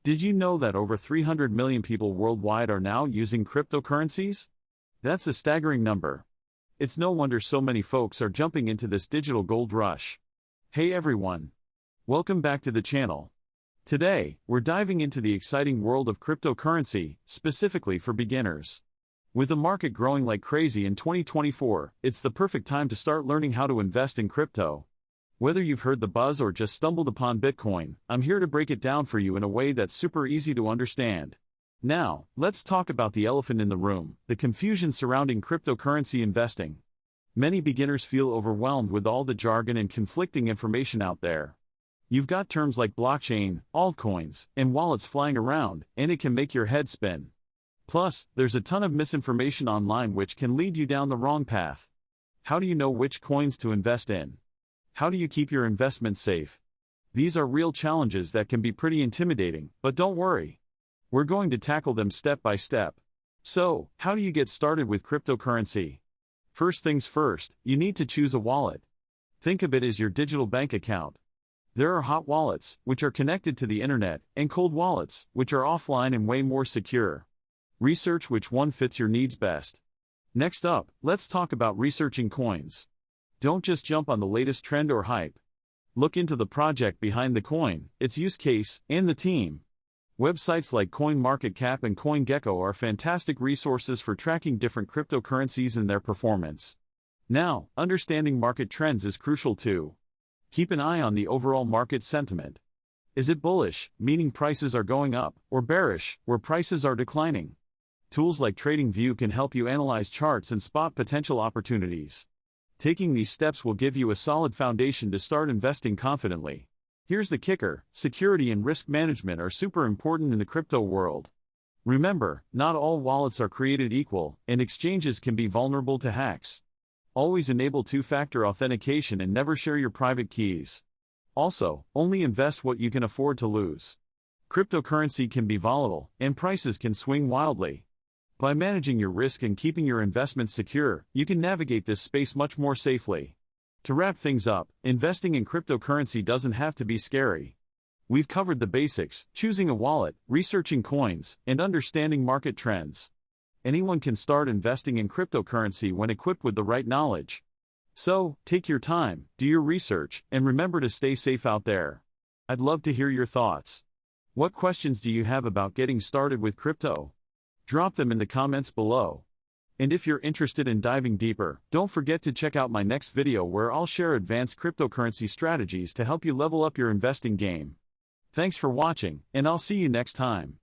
Did you know that over 300 million people worldwide are now using cryptocurrencies? That's a staggering number. It's no wonder so many folks are jumping into this digital gold rush. Hey everyone! Welcome back to the channel. Today, we're diving into the exciting world of cryptocurrency, specifically for beginners. With the market growing like crazy in 2024, it's the perfect time to start learning how to invest in crypto. Whether you've heard the buzz or just stumbled upon Bitcoin, I'm here to break it down for you in a way that's super easy to understand. Now, let's talk about the elephant in the room, the confusion surrounding cryptocurrency investing. Many beginners feel overwhelmed with all the jargon and conflicting information out there. You've got terms like blockchain, altcoins, and wallets flying around, and it can make your head spin. Plus, there's a ton of misinformation online which can lead you down the wrong path. How do you know which coins to invest in? How do you keep your investments safe? These are real challenges that can be pretty intimidating, but don't worry. We're going to tackle them step by step. So, how do you get started with cryptocurrency? First things first, you need to choose a wallet. Think of it as your digital bank account. There are hot wallets, which are connected to the internet, and cold wallets, which are offline and way more secure. Research which one fits your needs best. Next up, let's talk about researching coins. Don't just jump on the latest trend or hype. Look into the project behind the coin, its use case, and the team. Websites like CoinMarketCap and CoinGecko are fantastic resources for tracking different cryptocurrencies and their performance. Now, understanding market trends is crucial too. Keep an eye on the overall market sentiment. Is it bullish, meaning prices are going up, or bearish, where prices are declining? Tools like TradingView can help you analyze charts and spot potential opportunities. Taking these steps will give you a solid foundation to start investing confidently. Here's the kicker: security and risk management are super important in the crypto world. Remember, not all wallets are created equal, and exchanges can be vulnerable to hacks. Always enable two-factor authentication and never share your private keys. Also, only invest what you can afford to lose. Cryptocurrency can be volatile, and prices can swing wildly. By managing your risk and keeping your investments secure, you can navigate this space much more safely. To wrap things up, investing in cryptocurrency doesn't have to be scary. We've covered the basics: choosing a wallet, researching coins, and understanding market trends. Anyone can start investing in cryptocurrency when equipped with the right knowledge. So, take your time, do your research, and remember to stay safe out there. I'd love to hear your thoughts. What questions do you have about getting started with crypto? Drop them in the comments below. And if you're interested in diving deeper, don't forget to check out my next video where I'll share advanced cryptocurrency strategies to help you level up your investing game. Thanks for watching, and I'll see you next time.